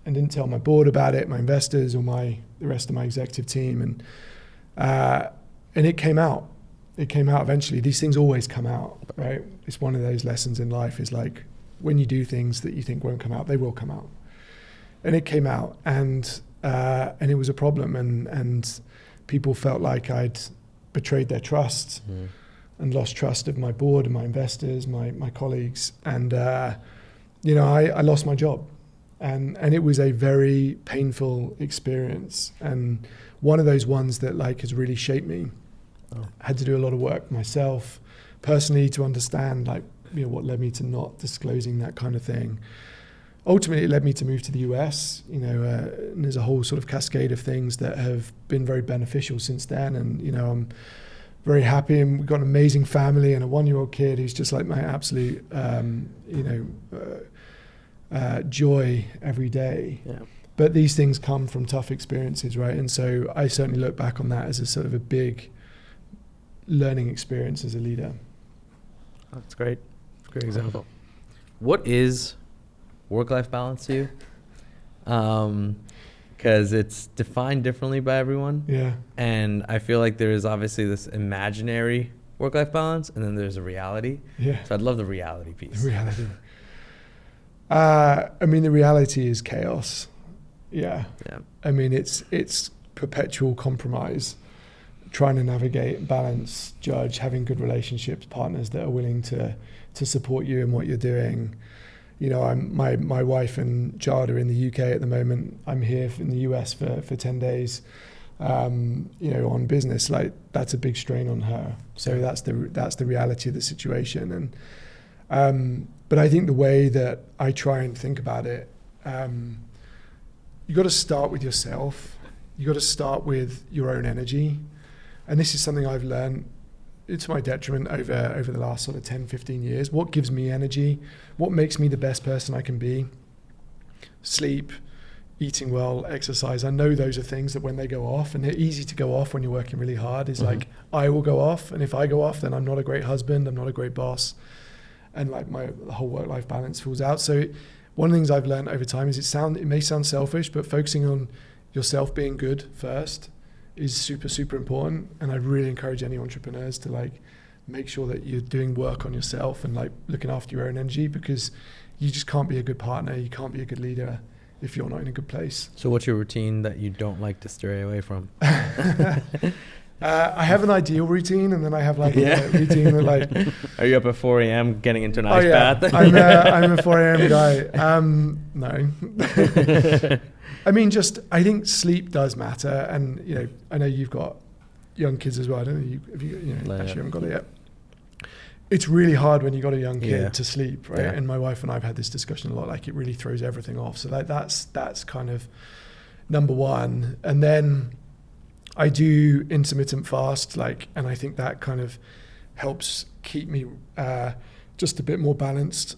and didn't tell my board about it, my investors, or the rest of my executive team, and it came out. It came out eventually. These things always come out, right? It's one of those lessons in life, is like, when you do things that you think won't come out, they will come out. And it came out, and it was a problem, and people felt like I'd betrayed their trust and lost trust of my board and my investors, my colleagues, and I lost my job, and it was a very painful experience, and one of those ones that has really shaped me. I had to do a lot of work myself, personally, to understand what led me to not disclosing that kind of thing. Ultimately, it led me to move to the US, and there's a whole sort of cascade of things that have been very beneficial since then. And, I'm very happy, and we've got an amazing family and a 1-year-old kid who's just like my absolute, joy every day. Yeah. But these things come from tough experiences, right? And so I certainly look back on that as a sort of a big learning experience as a leader. That's great. That's a great example. What is work-life balance to you? Because it's defined differently by everyone. Yeah. And I feel like there is obviously this imaginary work-life balance, and then there's a reality. Yeah. So I'd love the reality piece. The reality. The reality is chaos. Yeah. Yeah. It's perpetual compromise, trying to navigate, balance, judge, having good relationships, partners that are willing to support you in what you're doing. My wife and Jard are in the UK at the moment. I'm here in the US for 10 days, on business. That's a big strain on her. So that's the reality of the situation. And but I think the way that I try and think about it, you got to start with yourself. You got to start with your own energy. And this is something I've learned, it's my detriment over the last sort of 10, 15 years. What gives me energy? What makes me the best person I can be? Sleep, eating well, exercise. I know those are things that when they go off, and they're easy to go off when you're working really hard, is I will go off. And if I go off, then I'm not a great husband, I'm not a great boss. And the whole work-life balance falls out. So one of the things I've learned over time is it may sound selfish, but focusing on yourself being good first is super, super important. And I really encourage any entrepreneurs to make sure that you're doing work on yourself and looking after your own energy, because you just can't be a good partner. You can't be a good leader if you're not in a good place. So what's your routine that you don't like to stray away from? I have an ideal routine, and then I have a routine that Are you up at 4 a.m. getting into an ice bath? I'm a 4 a.m. guy. No. I think sleep does matter, and I know you've got young kids as well. I don't know if you actually haven't got it yet. It's really hard when you got a young kid to sleep, right? Yeah. And my wife and I have had this discussion a lot. It really throws everything off. So that's kind of number one. And then I do intermittent fast, and I think that kind of helps keep me just a bit more balanced.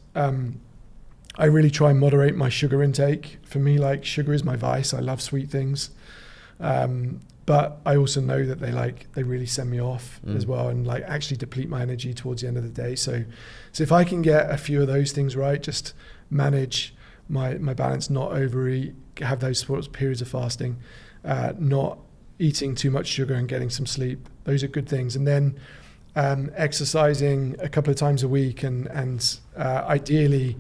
I really try and moderate my sugar intake. For me, sugar is my vice. I love sweet things. But I also know that they really send me off as well, and actually deplete my energy towards the end of the day. So if I can get a few of those things right, just manage my balance, not overeat, have those sorts of periods of fasting, not eating too much sugar and getting some sleep. Those are good things. And then exercising a couple of times a week, and ideally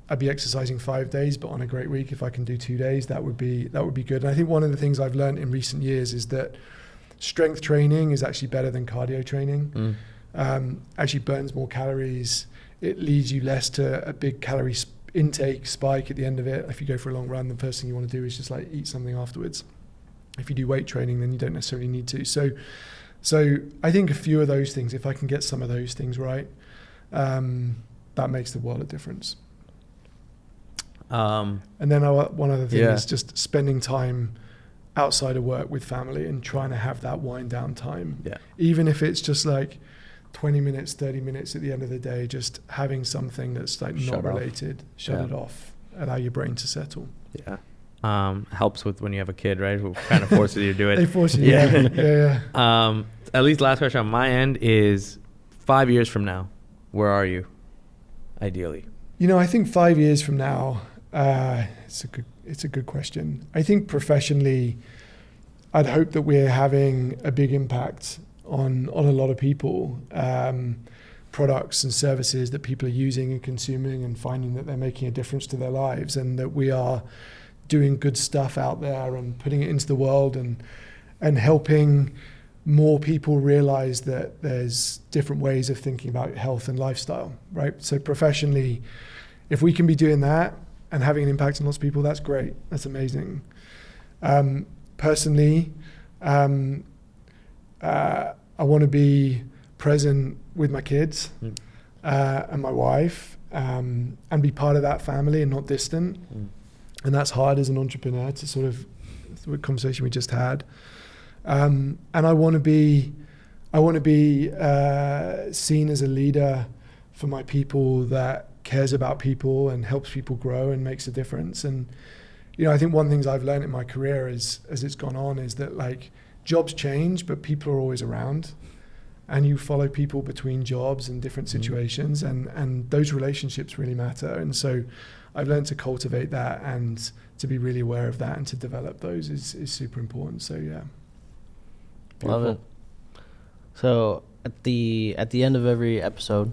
I'd be exercising 5 days, but on a great week, if I can do 2 days, that would be good. And I think one of the things I've learned in recent years is that strength training is actually better than cardio training. Actually burns more calories. It leads you less to a big calorie intake spike at the end of it. If you go for a long run, the first thing you want to do is just eat something afterwards. If you do weight training, then you don't necessarily need to. So I think a few of those things, if I can get some of those things right, that makes the world of difference. And then one other thing is just spending time outside of work with family and trying to have that wind down time. Yeah. Even if it's just like 20 minutes, 30 minutes at the end of the day, just having something that's like Shut not off. related, shut Yeah. it off, allow your brain to settle. Yeah. Helps with when you have a kid, right? Who kind of forces you to do it. They force you. Yeah. At least last question on my end is 5 years from now, where are you? Ideally. You know, I think 5 years from now, it's a good question. I think professionally, I'd hope that we're having a big impact on a lot of people, products and services that people are using and consuming and finding that they're making a difference to their lives, and that we are doing good stuff out there and putting it into the world and helping more people realize that there's different ways of thinking about health and lifestyle, right? So professionally, if we can be doing that and having an impact on lots of people, that's great. That's amazing. Personally, I want to be present with my kids and my wife, and be part of that family and not distant. And that's hard as an entrepreneur to sort of, the conversation we just had. And I want to be seen as a leader for my people that cares about people and helps people grow and makes a difference. And, you know, I think one of the things I've learned in my career is, as it's gone on, is that like jobs change, but people are always around, and you follow people between jobs and different situations, and those relationships really matter. And so I've learned to cultivate that and to be really aware of that and to develop those is super important. So yeah. Love it. So at the end of every episode,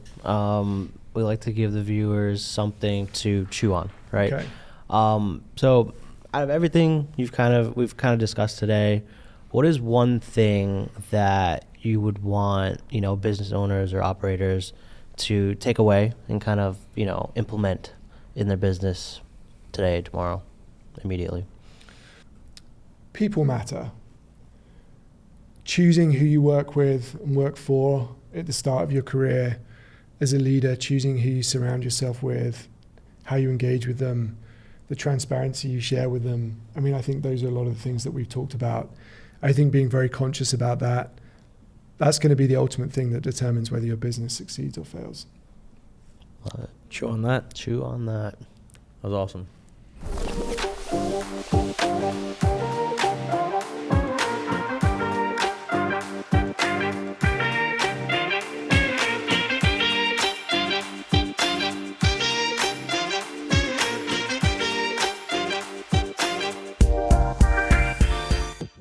we like to give the viewers something to chew on, right? Okay. So out of everything we've kind of discussed today, what is one thing that you would want, you know, business owners or operators to take away and kind of, you know, implement in their business today, tomorrow, immediately? People matter. Choosing who you work with and work for at the start of your career as a leader, choosing who you surround yourself with, how you engage with them, the transparency you share with them. I mean, I think those are a lot of the things that we've talked about. I think being very conscious about that, that's going to be the ultimate thing that determines whether your business succeeds or fails. Love it. Chew on that. Chew on that. That was awesome.